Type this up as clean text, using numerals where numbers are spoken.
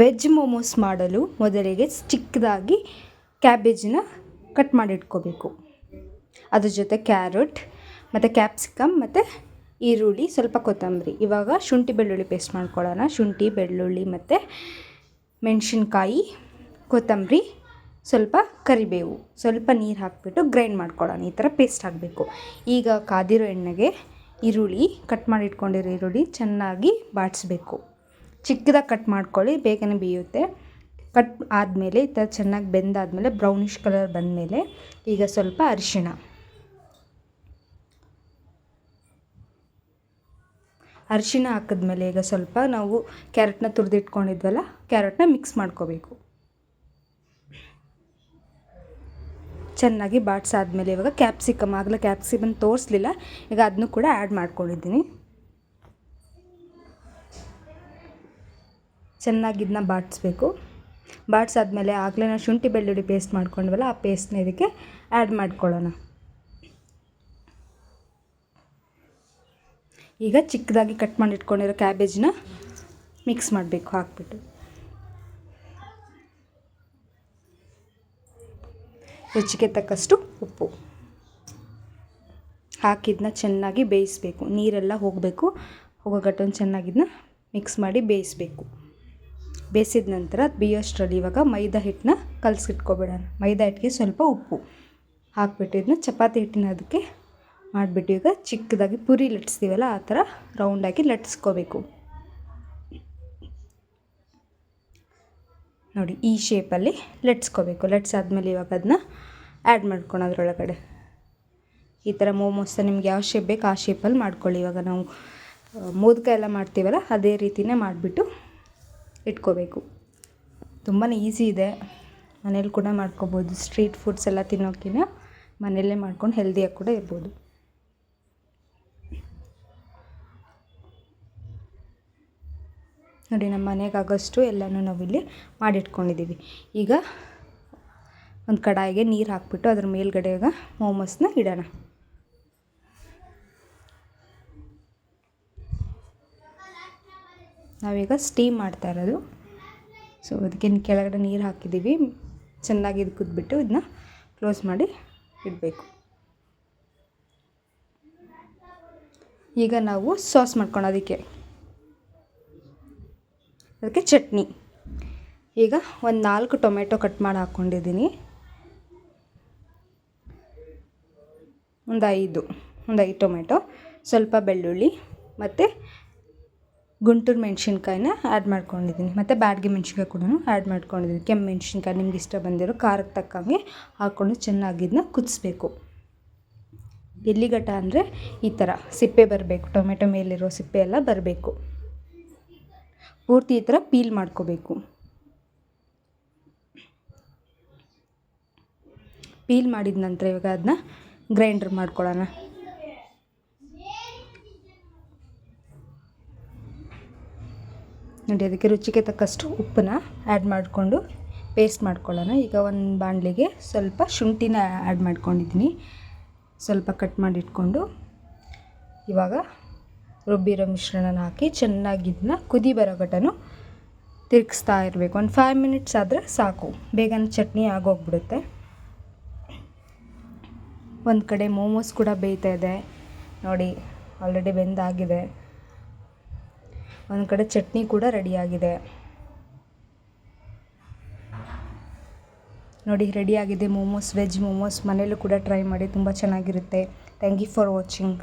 Veg momos ಮಾಡಲು ಮೊದಲಿಗೆ ಚಿಕ್ಕದಾಗಿ ಕ್ಯಾಬೇಜನ್ನ ಕಟ್ ಮಾಡಿ ಇಟ್ಕೋಬೇಕು. ಅದ್ರ ಜೊತೆ ಕ್ಯಾರೆಟ್ ಮತ್ತು ಕ್ಯಾಪ್ಸಿಕಮ್ ಮತ್ತು ಈರುಳ್ಳಿ, ಸ್ವಲ್ಪ ಕೊತ್ತಂಬರಿ. ಇವಾಗ ಶುಂಠಿ ಬೆಳ್ಳುಳ್ಳಿ ಪೇಸ್ಟ್ ಮಾಡ್ಕೊಳ್ಳೋಣ. ಶುಂಠಿ, ಬೆಳ್ಳುಳ್ಳಿ ಮತ್ತು ಮೆಣಸಿನ್ಕಾಯಿ, ಕೊತ್ತಂಬರಿ, ಸ್ವಲ್ಪ ಕರಿಬೇವು, ಸ್ವಲ್ಪ ನೀರು ಹಾಕಿಬಿಟ್ಟು ಗ್ರೈಂಡ್ ಮಾಡ್ಕೊಳ್ಳೋಣ. ಈ ಥರ ಪೇಸ್ಟ್ ಆಗಬೇಕು. ಈಗ ಕಾದಿರೋ ಎಣ್ಣೆಗೆ ಈರುಳ್ಳಿ, ಕಟ್ ಮಾಡಿ ಇಟ್ಕೊಂಡಿರೋ ಈರುಳ್ಳಿ ಚೆನ್ನಾಗಿ ಬಾಡಿಸ್ಬೇಕು. ಚಿಕ್ಕದಾಗಿ ಕಟ್ ಮಾಡ್ಕೊಳ್ಳಿ, ಬೇಗನೆ ಬೇಯುತ್ತೆ. ಕಟ್ ಆದಮೇಲೆ ಈ ಥರ ಚೆನ್ನಾಗಿ ಬೆಂದಾದಮೇಲೆ ಬ್ರೌನಿಷ್ ಕಲರ್ ಬಂದಮೇಲೆ ಈಗ ಸ್ವಲ್ಪ ಅರಿಶಿಣ, ಹಾಕಿದ್ಮೇಲೆ ಈಗ ಸ್ವಲ್ಪ ನಾವು ಕ್ಯಾರೆಟ್ನ ತುರಿದಿಟ್ಕೊಂಡಿದ್ವಲ್ಲ, ಕ್ಯಾರೆಟ್ನ ಮಿಕ್ಸ್ ಮಾಡ್ಕೋಬೇಕು. ಚೆನ್ನಾಗಿ ಬಾಡಿಸಾದ್ಮೇಲೆ ಇವಾಗ ಕ್ಯಾಪ್ಸಿಕಮ್, ಆಗಲೇ ಕ್ಯಾಪ್ಸಿಕಮ್ ತೋರಿಸಲಿಲ್ಲ, ಈಗ ಅದನ್ನು ಕೂಡ ಆ್ಯಡ್ ಮಾಡ್ಕೊಂಡಿದ್ದೀನಿ. ಚೆನ್ನಾಗಿ ಇದನ್ನ ಬಾಡಿಸ್ಬೇಕು. ಬಾಡಿಸಾದ್ಮೇಲೆ ಆಗಲೇ ನಾವು ಶುಂಠಿ ಬೆಳ್ಳುಳ್ಳಿ ಪೇಸ್ಟ್ ಮಾಡ್ಕೊಂಡ್ವಲ್ಲ, ಆ ಪೇಸ್ಟ್ನ ಇದಕ್ಕೆ ಆ್ಯಡ್ ಮಾಡ್ಕೊಳ್ಳೋಣ. ಈಗ ಚಿಕ್ಕದಾಗಿ ಕಟ್ ಮಾಡಿ ಇಟ್ಕೊಂಡಿರೋ ಕ್ಯಾಬೇಜ್ನ ಮಿಕ್ಸ್ ಮಾಡಬೇಕು ಹಾಕ್ಬಿಟ್ಟು. ರುಚಿಗೆ ತಕ್ಕಷ್ಟು ಉಪ್ಪು ಹಾಕಿದ್ನ ಚೆನ್ನಾಗಿ ಬೇಯಿಸಬೇಕು. ನೀರೆಲ್ಲ ಹೋಗಬೇಕು, ಹೋಗೋಗಟ್ಟೊಂದು ಚೆನ್ನಾಗಿದ್ನ ಮಿಕ್ಸ್ ಮಾಡಿ ಬೇಯಿಸಬೇಕು. ಬೇಯಿಸಿದ ನಂತರ ಬೇಯೋಷ್ಟರಲ್ಲಿ ಇವಾಗ ಮೈದಾ ಹಿಟ್ಟನ್ನ ಕಲಸಿಟ್ಕೊಬಿಡೋಣ. ಮೈದಾ ಹಿಟ್ಟಿಗೆ ಸ್ವಲ್ಪ ಉಪ್ಪು ಹಾಕ್ಬಿಟ್ಟು ಇದನ್ನ ಚಪಾತಿ ಹಿಟ್ಟಿನ ಅದಕ್ಕೆ ಮಾಡಿಬಿಟ್ಟು ಈಗ ಚಿಕ್ಕದಾಗಿ ಪುರಿ ಲಟ್ಟಿಸ್ತೀವಲ್ಲ ಆ ಥರ ರೌಂಡಾಗಿ ಲಟ್ಟಿಸ್ಕೋಬೇಕು. ನೋಡಿ, ಈ ಶೇಪಲ್ಲಿ ಲಟ್ಟಿಸ್ಕೋಬೇಕು. ಲಟ್ಟಿಸಾದ್ಮೇಲೆ ಇವಾಗ ಅದನ್ನ ಆ್ಯಡ್ ಮಾಡ್ಕೊಂಡು ಅದರೊಳಗಡೆ ಈ ಥರ ಮೋಮೋಸ್ನ ನಿಮ್ಗೆ ಯಾವ ಶೇಪ್ ಬೇಕು ಆ ಶೇಪಲ್ಲಿ ಮಾಡ್ಕೊಳ್ಳಿ. ಇವಾಗ ನಾವು ಮೋದಕ ಎಲ್ಲ ಮಾಡ್ತೀವಲ್ಲ ಅದೇ ರೀತಿಯೇ ಮಾಡಿಬಿಟ್ಟು ಇಟ್ಕೋಬೇಕು. ತುಂಬಾ ಈಸಿ ಇದೆ, ಮನೇಲಿ ಕೂಡ ಮಾಡ್ಕೋಬೋದು. ಸ್ಟ್ರೀಟ್ ಫುಡ್ಸ್ ಎಲ್ಲ ತಿನ್ನೋಕ್ಕಿಂತ ಮನೆಯಲ್ಲೇ ಮಾಡ್ಕೊಂಡು ಹೆಲ್ದಿಯಾಗಿ ಕೂಡ ಇರ್ಬೋದು. ನೋಡಿ, ನಮ್ಮ ಮನೆಗಾಗೋಷ್ಟು ಎಲ್ಲನೂ ನಾವಿಲ್ಲಿ ಮಾಡಿಟ್ಕೊಂಡಿದ್ದೀವಿ. ಈಗ ಒಂದು ಕಡಾಯಿಗೆ ನೀರು ಹಾಕ್ಬಿಟ್ಟು ಅದ್ರ ಮೇಲ್ಗಡೆ ಈಗ ಮೋಮೋಸ್ನ ಇಡೋಣ. ನಾವೀಗ ಸ್ಟೀಮ್ ಮಾಡ್ತಾ ಇರೋದು, ಸೊ ಅದಕ್ಕೆ ಕೆಳಗಡೆ ನೀರು ಹಾಕಿದ್ದೀವಿ. ಚೆನ್ನಾಗಿ ಇದು ಕುದ್ಬಿಟ್ಟು ಇದನ್ನ ಕ್ಲೋಸ್ ಮಾಡಿ ಇಡಬೇಕು. ಈಗ ನಾವು ಸಾಸ್ ಮಾಡ್ಕೊಳೋದಕ್ಕೆ ಅದಕ್ಕೆ ಚಟ್ನಿ. ಈಗ ಒಂದು 4 ಟೊಮೆಟೊ ಕಟ್ ಮಾಡಿ ಹಾಕ್ಕೊಂಡಿದ್ದೀನಿ. ಒಂದು 5 ಟೊಮೆಟೊ, ಸ್ವಲ್ಪ ಬೆಳ್ಳುಳ್ಳಿ ಮತ್ತು ಗುಂಟೂರು ಮೆಣಸಿನ್ಕಾಯಿನ ಆ್ಯಡ್ ಮಾಡ್ಕೊಂಡಿದ್ದೀನಿ. ಮತ್ತು ಬ್ಯಾಡಗಿ ಮೆಣಸಿನ್ಕಾಯಿ ಕೂಡ ಆ್ಯಡ್ ಮಾಡ್ಕೊಂಡಿದ್ದೀನಿ. ಕೆಂಪು ಮೆಣಸಿನ್ಕಾಯಿ ನಿಮ್ಗೆ ಇಷ್ಟ ಬಂದಿರೋ ಖಾರಕ್ಕೆ ತಕ್ಕಂಗೆ ಹಾಕ್ಕೊಂಡು ಚೆನ್ನಾಗಿ ಇದನ್ನ ಕುದಿಸ್ಬೇಕು. ಎಲ್ಲಿಗಟ್ಟ ಅಂದರೆ ಈ ಥರ ಸಿಪ್ಪೆ ಬರಬೇಕು, ಟೊಮೆಟೊ ಮೇಲಿರೋ ಸಿಪ್ಪೆ ಎಲ್ಲ ಬರಬೇಕು. ಪೂರ್ತಿ ಈ ಥರ ಪೀಲ್ ಮಾಡ್ಕೋಬೇಕು. ಪೀಲ್ ಮಾಡಿದ ನಂತರ ಇವಾಗ ಅದನ್ನ ಗ್ರೈಂಡರ್ ಮಾಡ್ಕೊಳ್ಳೋಣ. ನೋಡಿ, ಅದಕ್ಕೆ ರುಚಿಗೆ ತಕ್ಕಷ್ಟು ಉಪ್ಪನ್ನ ಆ್ಯಡ್ ಮಾಡಿಕೊಂಡು ಪೇಸ್ಟ್ ಮಾಡ್ಕೊಳ್ಳೋಣ. ಈಗ ಒಂದು ಬಾಣಲಿಗೆ ಸ್ವಲ್ಪ ಶುಂಠಿನ ಆ್ಯಡ್ ಮಾಡ್ಕೊಂಡಿದ್ದೀನಿ, ಸ್ವಲ್ಪ ಕಟ್ ಮಾಡಿ ಇಟ್ಕೊಂಡು ಇವಾಗ ರುಬ್ಬಿರೋ ಮಿಶ್ರಣನ ಹಾಕಿ ಚೆನ್ನಾಗಿ ಇದನ್ನ ಕುದಿ ಬರೋ ಗಂಟನೂ ತಿರುಗಿಸ್ತಾ ಇರಬೇಕು. ಒಂದು 5 ಮಿನಿಟ್ಸ್ ಆದರೆ ಸಾಕು, ಬೇಗನೆ ಚಟ್ನಿ ಆಗೋಗ್ಬಿಡುತ್ತೆ. ಒಂದು ಕಡೆ ಮೋಮೋಸ್ ಕೂಡ ಬೇಯ್ತಾ ಇದೆ ನೋಡಿ, ಆಲ್ರೆಡಿ ಬೆಂದಾಗಿದೆ. ಒಂದು ಕಡೆ ಚಟ್ನಿ ಕೂಡ ರೆಡಿಯಾಗಿದೆ ನೋಡಿ, ರೆಡಿಯಾಗಿದೆ ಮೋಮೋಸ್. ವೆಜ್ ಮೋಮೋಸ್ ಮನೇಲೂ ಕೂಡ ಟ್ರೈ ಮಾಡಿ, ತುಂಬ ಚೆನ್ನಾಗಿರುತ್ತೆ. Thank you for watching.